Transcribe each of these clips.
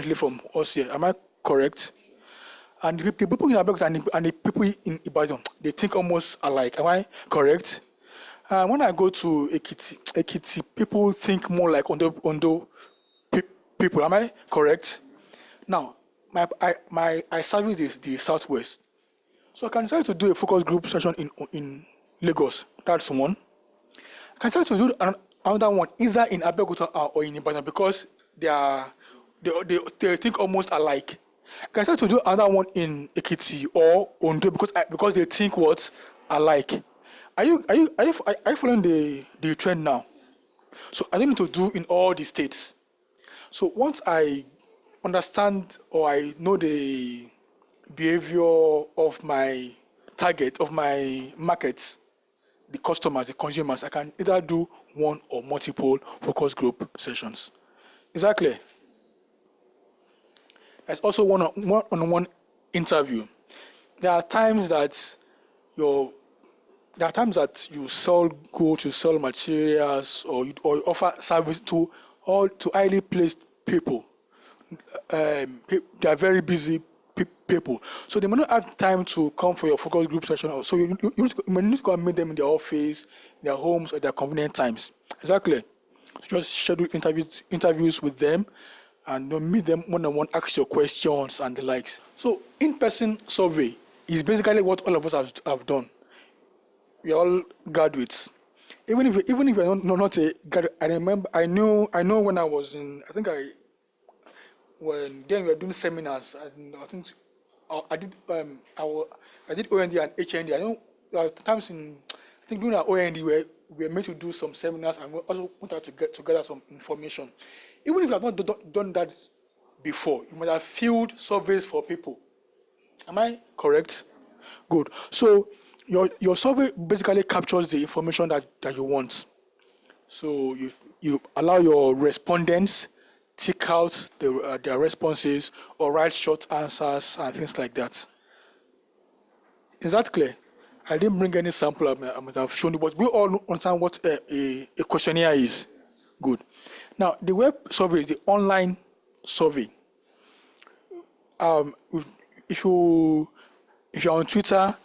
differently from us here. Am I correct? And the people in Abeokuta and the people in Ibadan, they think almost alike. Am I correct? When I go to Ekiti, people think more like Ondo people. Am I correct? Now, I service the Southwest. So I can decide to do a focus group session in Lagos. That's one. I can decide to do another one either in Abeokuta or in Ibadan because they think almost alike. I can decide to do another one in Ekiti or Ondo because they think what alike. Are you following the trend now? So I don't need to do in all the states. So once I understand or I know the behavior of my target, of my markets, the customers, the consumers, I can either do one or multiple focus group sessions. Is that clear? There's also one-on-one interview. There are times that you sell goods, you sell materials, or you offer service to highly placed people. They are very busy people, so they may not have time to come for your focus group session. So you need to go and meet them in their office, their homes, at their convenient times. Exactly. So just schedule interviews with them, and meet them one-on-one, ask your questions and the likes. So in-person survey is basically what all of us have done. We are all graduates. Even if you're not a graduate, I know when I was in, when we were doing seminars, and I think I did OND and HND. I know there were times during our OND we were meant to do some seminars, and we also wanted to get together some information. Even if you have not done that before, you might have filled surveys for people. Am I correct? Good. So your survey basically captures the information that you want. So you allow your respondents tick out their responses or write short answers and things like that. Is that clear? I didn't bring any sample. I must have shown you, but we all understand what a questionnaire is. Good. Now, the web survey is the online survey. If you're on Twitter,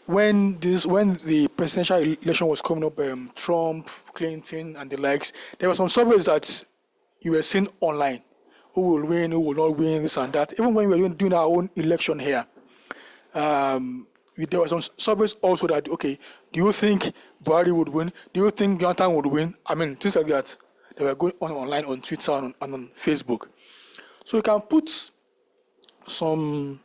when the presidential election was coming up, Trump, Clinton, and the likes, there were some surveys that you were seeing online. Who will win, who will not win, this and that. Even when we were doing our own election here, there were some surveys also that, okay, do you think Buhari would win? Do you think Jonathan would win? I mean, things like that. They were going on online on Twitter and on Facebook. So you can put some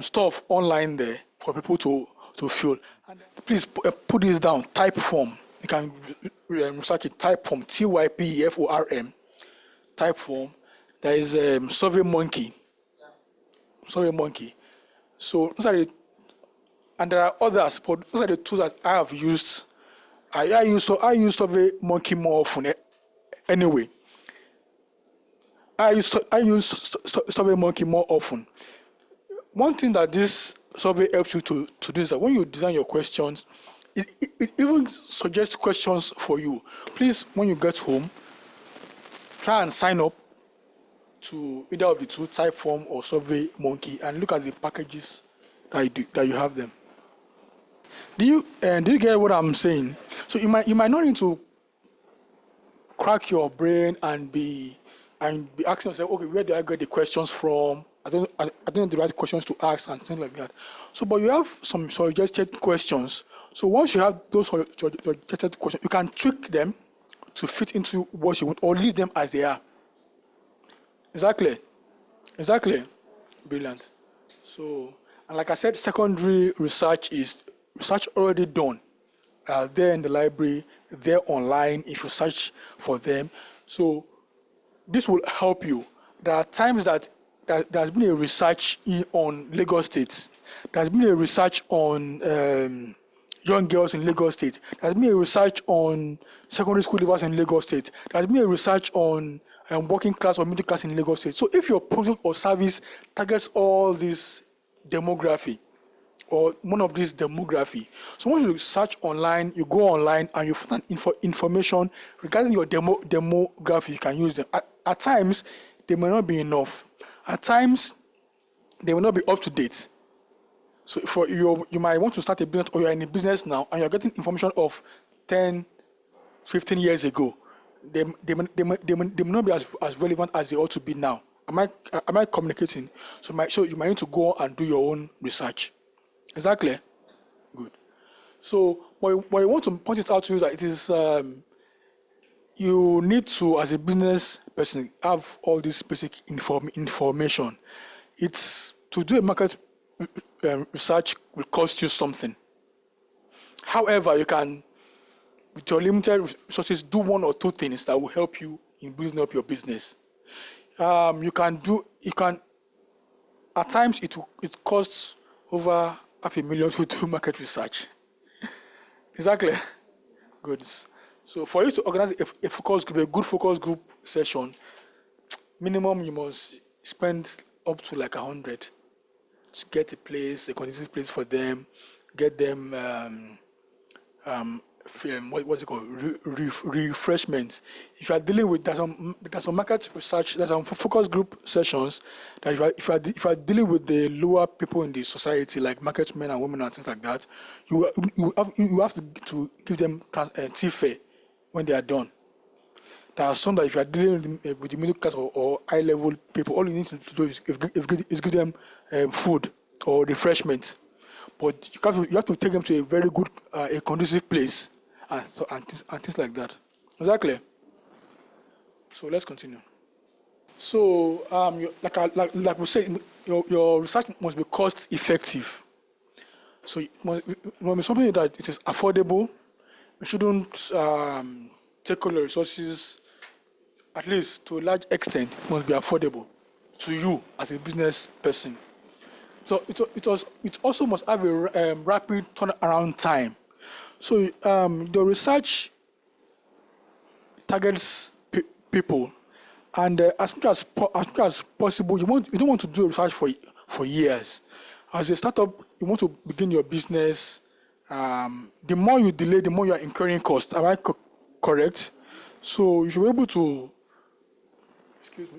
stuff online there for people to fill. And please put this down, type form. You can research it, type form, TYPEFORM, type form. There is SurveyMonkey. SurveyMonkey. So and there are others, but those are the tools that I have used. I use SurveyMonkey more often. Anyway, I use SurveyMonkey more often. One thing that this survey helps you to do is that when you design your questions, it even suggests questions for you. Please, when you get home, try and sign up to either of the two, Typeform or SurveyMonkey, and look at the packages that you have them. Do you get what I'm saying? So you might not need to crack your brain and be asking yourself, okay, where do I get the questions from? I don't know the right questions to ask and things like that. So, but you have some suggested questions. So once you have those suggested questions, you can tweak them to fit into what you want or leave them as they are. Exactly. Brilliant. So, and like I said, secondary research is research already done. There in the library, they're online if you search for them. So this will help you. There are times that there's been a research on Lagos State. There's been a research on young girls in Lagos State. There's been a research on secondary school leavers in Lagos State. There's been a research on working class or middle class in Lagos State. So if your product or service targets all this demography, or one of these demography. So once you search online, you go online and you find information regarding your demography, you can use them. At times, they may not be enough. At times, they will not be up to date. So for you might want to start a business, or you're in a business now, and you're getting information of 10, 15 years ago. They may not be as relevant as they ought to be now. Am I communicating? So you might need to go and do your own research. Is that clear? Good. So what I want to point it out to you is that it is you need to, as a business person, have all this basic information. It's to do a market research will cost you something. However, you can, with your limited resources, do one or two things that will help you in building up your business. You can, at times it costs over $500,000 to do market research. Exactly. Good. So for you to organize a focus group, a good focus group session, minimum you must spend up to like 100 to get a conducive place for them, get them what's it called, refreshments. If you are dealing with there's some market research, there's some focus group sessions that if you are dealing with the lower people in the society, like market men and women and things like that, you have to give them tea fare when they are done. There are some that if you are dealing with the middle class or high level people, all you need to do is give them food or refreshments. But you have to take them to a very good, a conducive place, and things like that. Is that clear? So let's continue. So like we said, your research must be cost effective. So it must be something that it is affordable. You shouldn't take all your resources. At least to a large extent, it must be affordable to you as a business person. So it also must have a rapid turnaround time. So the research targets people, and as much as possible, you don't want to do research for years. As a startup, you want to begin your business. The more you delay, the more you are incurring costs. Am I correct? So you should be able to.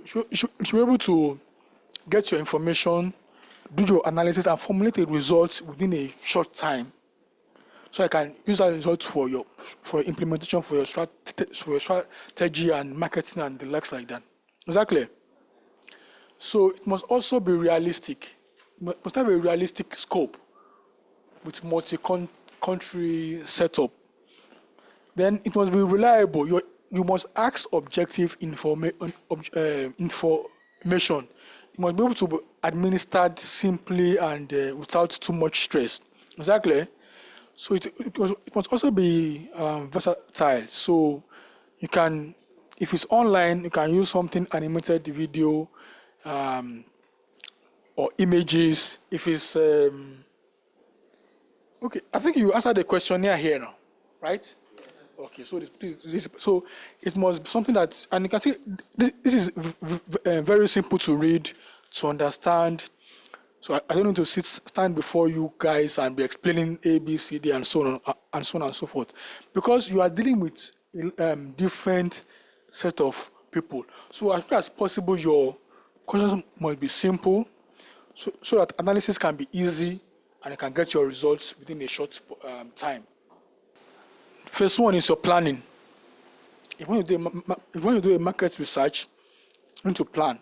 You should be able to get your information, do your analysis, and formulate a result within a short time. So I can use that result for your implementation, for your strategy and marketing and the likes like that. Is that clear? So it must also be realistic. It must have a realistic scope with multi-country setup. Then it must be reliable. You must ask objective information. It must be able to be administered simply and without too much stress. Exactly. So it must also be versatile. So you can, if it's online, you can use something animated video or images. If it's okay, I think you answered the questionnaire here now, right? Okay, so so it must be something that, and you can see this is very simple to read, to understand. So I don't need to stand before you guys and be explaining A, B, C, D, and so on and so forth, because you are dealing with different set of people. So as much as possible, your questions must be simple, so that analysis can be easy and you can get your results within a short time. First one is your planning. If you want to do a market research, you need to plan.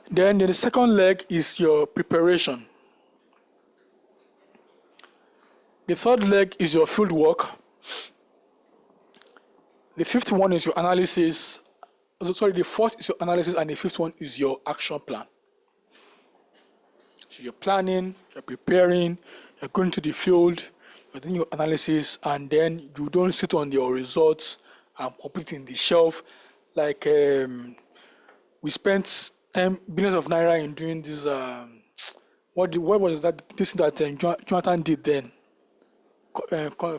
Then the second leg is your preparation. The third leg is your field work. The fifth one is your analysis. Sorry, the fourth is your analysis, and the fifth one is your action plan. So you're planning, you're preparing, you're going to the field, you're doing your analysis, and then you don't sit on your results and put it in the shelf. Like we spent 10 billions of naira in doing this. What was that? This that Jonathan did then?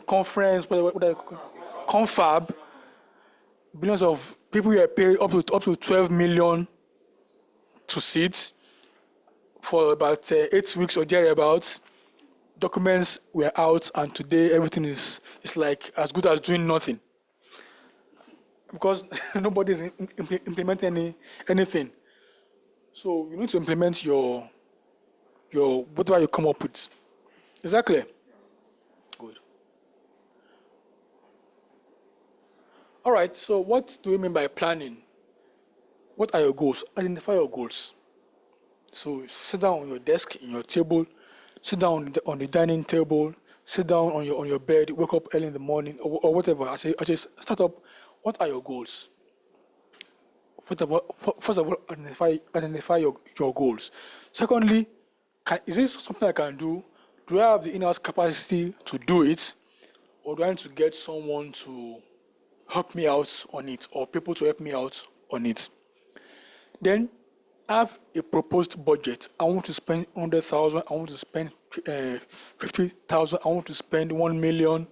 Conference, confab. Billions of people were paid up to 12 million to sit for about 8 weeks or thereabouts. Documents were out, and today everything is like as good as doing nothing, because nobody's implementing anything. So you need to implement your whatever you come up with. Is that clear? Good. All right. So what do we mean by planning? What are your goals? Identify your goals. So sit down on your desk, in your table, sit down on the dining table, sit down on your bed, wake up early in the morning or whatever. I say start up. What are your goals? First of all, identify your goals. Secondly, is this something I can do? Do I have the in-house capacity to do it, or do I need to get someone to help me out on it, or people to help me out on it? Then have a proposed budget. I want to spend 100,000. I want to spend 50,000. I want to spend 1 million.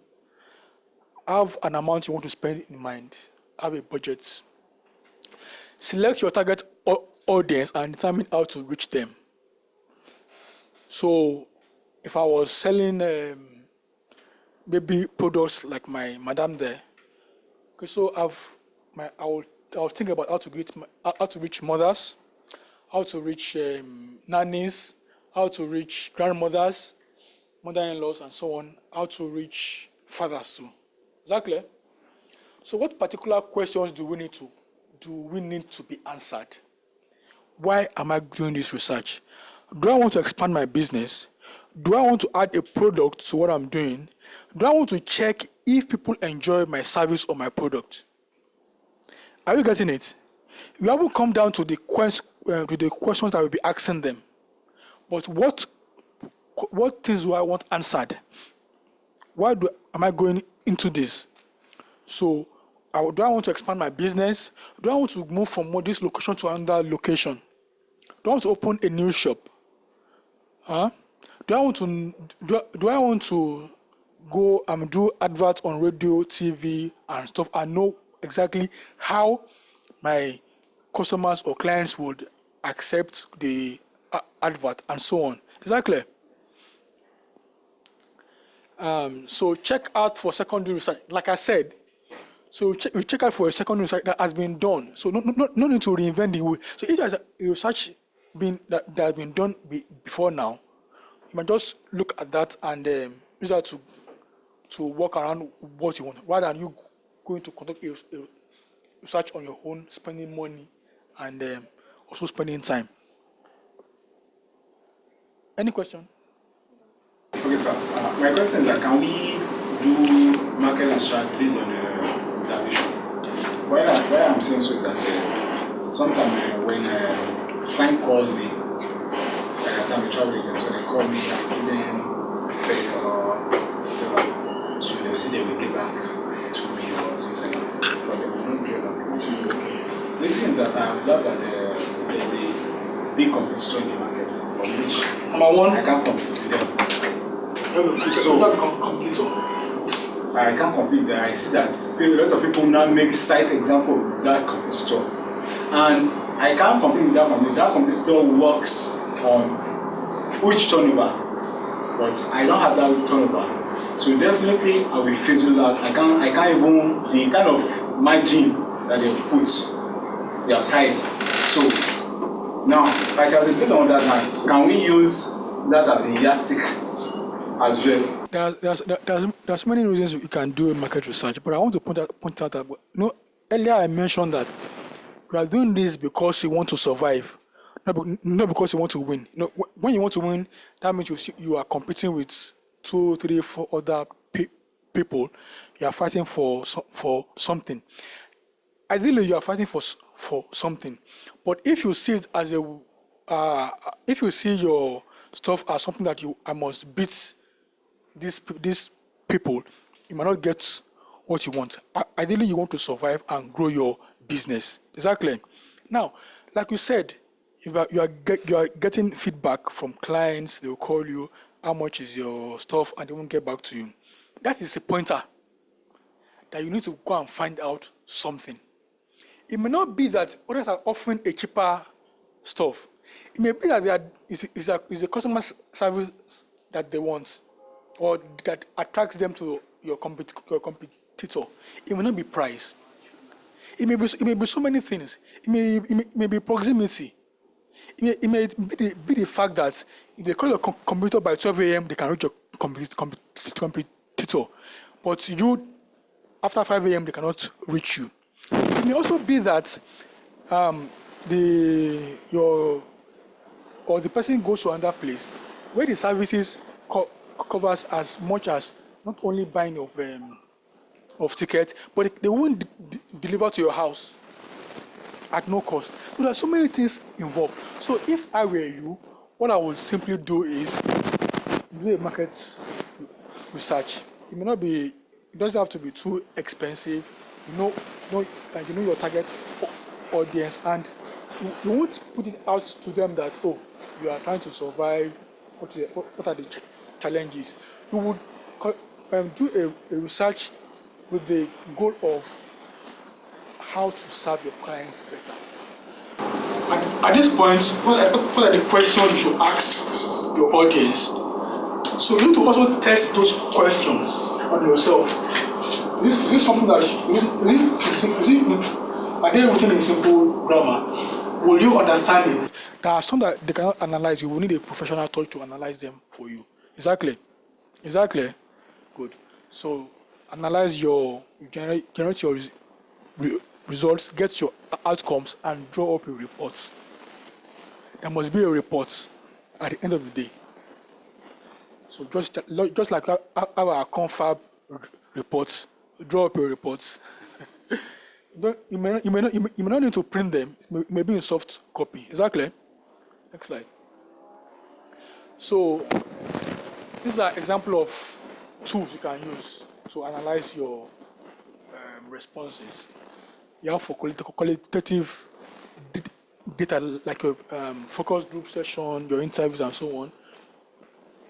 Have an amount you want to spend in mind. Have a budget. Select your target audience and determine how to reach them. So, if I was selling baby products like my madam there, okay, so I'll think about how to reach mothers, how to reach nannies, how to reach grandmothers, mother-in-laws, and so on, how to reach fathers too. Is that clear? So what particular questions do we need to be answered? Why am I doing this research? Do I want to expand my business? Do I want to add a product to what I'm doing? Do I want to check if people enjoy my service or my product? Are you getting it? We haven't come down to the questions that we'll be asking them. But what things do I want answered? Why am I going into this? So, do I want to expand my business? Do I want to move from this location to another location? Do I want to open a new shop? Do I want to go and do adverts on radio, TV, and stuff? I know exactly how my customers or clients would accept the advert and so on. Is that clear? So check out for secondary research. Like I said, so we check out for a secondary research that has been done. So no need to reinvent the wheel. So if there's a research that has been done before now, you might just look at that and use that to work around what you want, rather than you going to conduct a research on your own, spending money and also spending time. Any question? Okay, sir. My question is that can we do market research based on observation? Why I'm saying so is that sometimes when client calls me, like I said, I'm a travel agent, so they call me, I give them fake or whatever. So they'll say they will get back to me or something like that. But they will not get back to me. Okay. The thing is that I observed that there's a big competitor in the market, of which Number one, I can't compete with them. So I can't compete there. I see that a lot of people now make site example of that competitor, and I can't compete with that competitor. That competitor works on which turnover, but I don't have that turnover. So definitely I will fizzle out. I can't even the kind of margin that they put their price. So now, like as a based on that line, can we use that as a yardstick as well? There's many reasons you can do market research, but I want to point out that earlier I mentioned that we are doing this because you want to survive, not because you want to win. When you want to win, that means you are competing with 2, 3, 4 other people. You are fighting for something. Ideally, you are fighting for something. But if you see it as if you see your stuff as something that I must beat these people, you might not get what you want. Ideally, you want to survive and grow your business. Exactly. Now, like you said, you are getting feedback from clients. They will call you, how much is your stuff, and they won't get back to you. That is a pointer that you need to go and find out something. It may not be that others are offering a cheaper stuff. It may be that is a customer service that they want, or that attracts them to your competitor. It may not be price. It may be so many things. It may be proximity. may be the fact that if they call your computer by 12 a.m., they can reach your competitor. But you, after 5 a.m., they cannot reach you. It may also be that the person goes to another place where the services covers as much as not only buying of tickets, but they won't deliver to your house at no cost. So there are so many things involved. So if I were you, what I would simply do is do a market research. It may not be, it doesn't have to be too expensive. You know your target audience, and you won't put it out to them that, oh, you are trying to survive. What are the challenges? You would do a research with the goal of how to serve your clients better. At this point, what are the questions you should ask your audience? So you need to also test those questions on yourself. Is this something that are they written in simple grammar? Will you understand it? There are some that they cannot analyze. You will need a professional touch to analyze them for you. Exactly. Good. So analyze generate your results, get your outcomes, and draw up your reports. There must be a report at the end of the day. So just like our confab reports, draw up your reports. You may not need to print them. It may be in soft copy. Exactly. Next slide. So these are example of tools you can use to analyze your responses. You have for qualitative data like your focus group session, your interviews, and so on.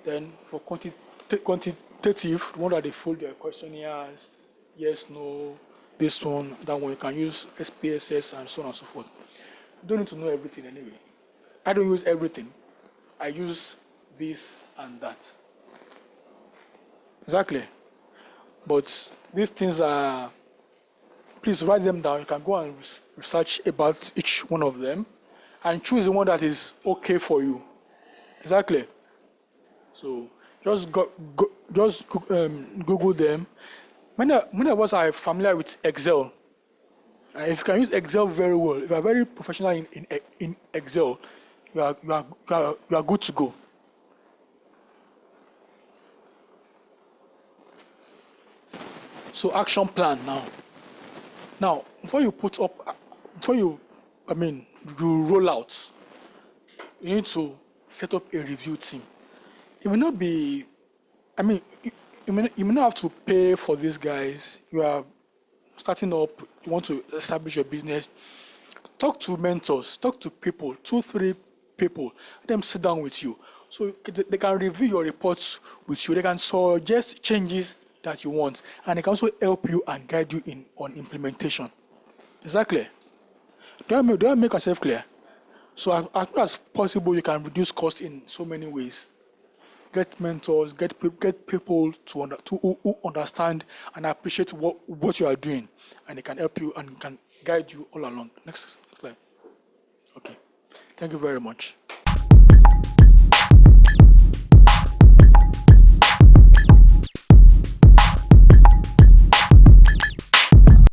Then for quantitative, one that they fold your questionnaires, yes, no, this one, that one, you can use SPSS and so on and so forth. You don't need to know everything anyway. I don't use everything. I use this and that. Exactly. But these things are, please write them down. You can go and research about each one of them and choose the one that is okay for you. Exactly. So just Google them. Many of us are familiar with Excel. If you can use Excel very well, if you are very professional in Excel, you are good to go. So action plan now. Now, before you roll out, you need to set up a review team. It may not be, you may not have to pay for these guys. You are starting up, you want to establish your business. Talk to mentors, talk to people, 2-3 people, let them sit down with you. So they can review your reports with you. They can suggest changes that you want, and they can also help you and guide you on implementation. Exactly. Do I make myself clear? So as much as possible, you can reduce costs in so many ways. Get mentors, get people who understand and appreciate what you are doing, and they can help you and can guide you all along. Next slide. Okay. Thank you very much.